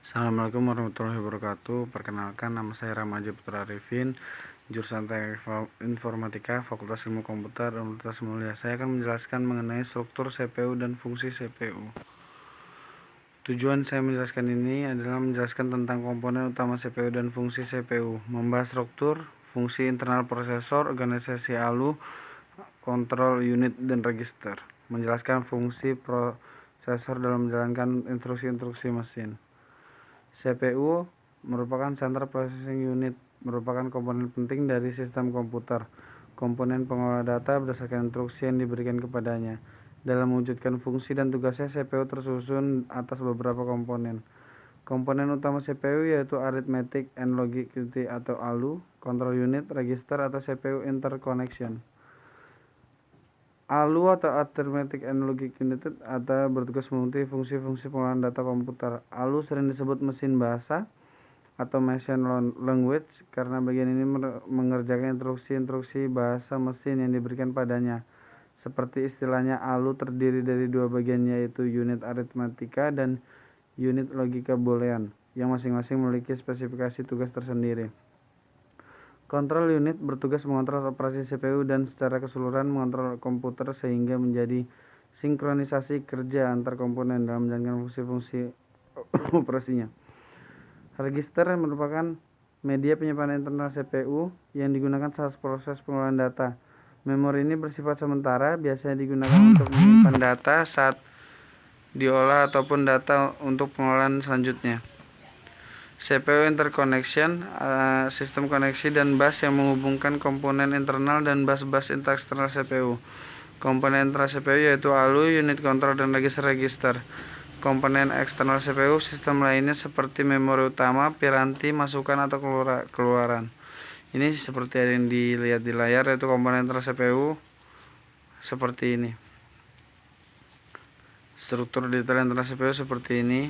Assalamualaikum warahmatullahi wabarakatuh. Perkenalkan, nama saya Ramaja Putra Arifin, jurusan Teknik Informatika, Fakultas Ilmu Komputer, Universitas Mulia. Saya akan menjelaskan mengenai struktur CPU dan fungsi CPU. Tujuan saya menjelaskan ini adalah menjelaskan tentang komponen utama CPU dan fungsi CPU, membahas struktur, fungsi internal prosesor, organisasi ALU, kontrol unit dan register, menjelaskan fungsi prosesor dalam menjalankan instruksi-instruksi mesin. CPU merupakan Central Processing Unit, merupakan komponen penting dari sistem komputer. Komponen pengolah data berdasarkan instruksi yang diberikan kepadanya. Dalam mewujudkan fungsi dan tugasnya, CPU tersusun atas beberapa komponen. Komponen utama CPU yaitu Arithmetic and Logic Unit atau ALU, Control Unit, Register atau CPU Interconnection. ALU atau Arithmetic and Logic Unit atau bertugas memenuhi fungsi-fungsi pengolahan data komputer. ALU sering disebut mesin bahasa atau machine language karena bagian ini mengerjakan instruksi-instruksi bahasa mesin yang diberikan padanya. Seperti istilahnya, ALU terdiri dari dua bagian yaitu unit aritmatika dan unit logika boolean yang masing-masing memiliki spesifikasi tugas tersendiri. Control unit bertugas mengontrol operasi CPU dan secara keseluruhan mengontrol komputer sehingga menjadi sinkronisasi kerja antar komponen dalam menjalankan fungsi-fungsi operasinya. Register merupakan media penyimpanan internal CPU yang digunakan saat proses pengolahan data. Memori ini bersifat sementara, biasanya digunakan untuk menyimpan data saat diolah ataupun data untuk pengolahan selanjutnya. CPU interconnection, sistem koneksi dan bus yang menghubungkan komponen internal dan bus-bus eksternal CPU. Komponen internal CPU yaitu ALU, unit kontrol dan register. Komponen eksternal CPU, sistem lainnya seperti memori utama, piranti, masukan atau keluaran. Ini seperti yang dilihat di layar, yaitu komponen internal CPU seperti ini. Struktur detail internal CPU seperti ini.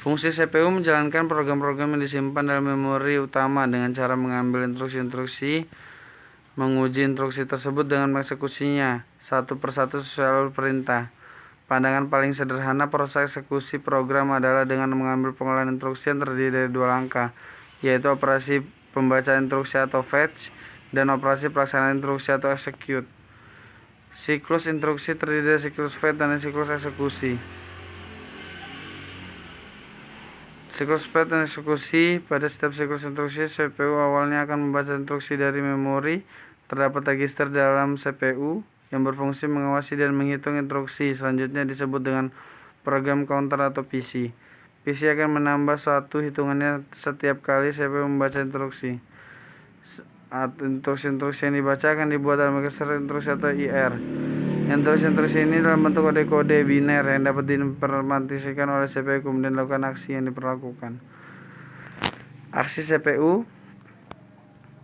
Fungsi CPU menjalankan program-program yang disimpan dalam memori utama dengan cara mengambil instruksi-instruksi, menguji instruksi tersebut dengan mengeksekusinya satu persatu sesuai alur perintah. Pandangan paling sederhana proses eksekusi program adalah dengan mengambil pengolahan instruksi yang terdiri dari dua langkah, yaitu operasi pembaca instruksi atau fetch dan operasi pelaksanaan instruksi atau execute. Siklus instruksi terdiri dari siklus fetch dan siklus eksekusi. Siklus fetch dan eksekusi. Pada setiap siklus instruksi, CPU awalnya akan membaca instruksi dari memori. Terdapat register dalam CPU yang berfungsi mengawasi dan menghitung instruksi. Selanjutnya disebut dengan program counter atau PC. PC akan menambah suatu hitungannya setiap kali CPU membaca instruksi. Instruksi-instruksi yang dibaca akan dibuat dalam register instruksi atau IR. Instruksi ini dalam bentuk kode-kode biner yang dapat diimplementasikan oleh CPU kemudian dilakukan aksi yang diperlakukan. Aksi CPU,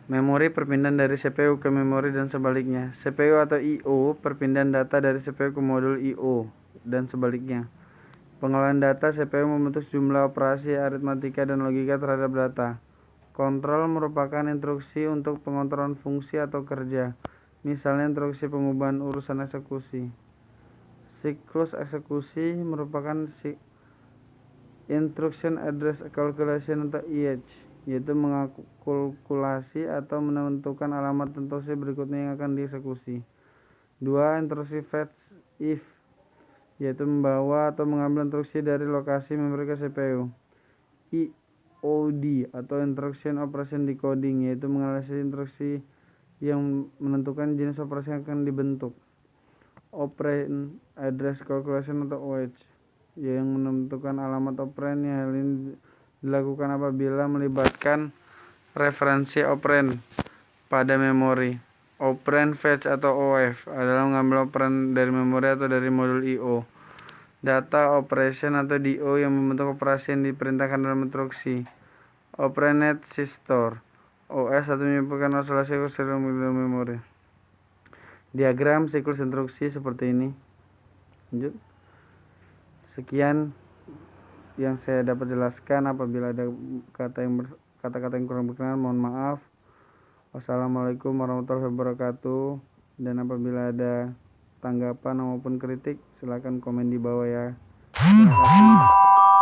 memori perpindahan dari CPU ke memori dan sebaliknya. CPU atau I/O, perpindahan data dari CPU ke modul I/O dan sebaliknya. Pengolahan data, CPU membentuk jumlah operasi aritmatika dan logika terhadap data. Kontrol merupakan instruksi untuk pengontrolan fungsi atau kerja. Misalnya instruksi pengubahan urusan eksekusi. Siklus eksekusi merupakan Instruction Address Calculation atau IAC, yaitu mengalkulasi atau menentukan alamat instruksi berikutnya yang akan dieksekusi. 2. Instruksi fetch if, yaitu membawa atau mengambil instruksi dari lokasi memori ke CPU. IOD atau Instruction Operation Decoding, yaitu menganalisis instruksi yang menentukan jenis operasi yang akan dibentuk. Operand Address Calculation atau OAC, yang menentukan alamat operand. Hal ini dilakukan apabila melibatkan referensi operand pada memori. Operand fetch atau OF adalah mengambil operand dari memori atau dari modul I/O. Data operation atau DO yang membentuk operasi yang diperintahkan dalam instruksi. Operand system OS atau menyebabkan isolasi dalam memori. Diagram siklus instruksi seperti ini. Lanjut. Sekian yang saya dapat jelaskan. Apabila ada kata-kata yang kurang berkenan, mohon maaf. Wassalamualaikum warahmatullahi wabarakatuh. Dan apabila ada tanggapan maupun kritik, silakan komen di bawah ya. Terima kasih.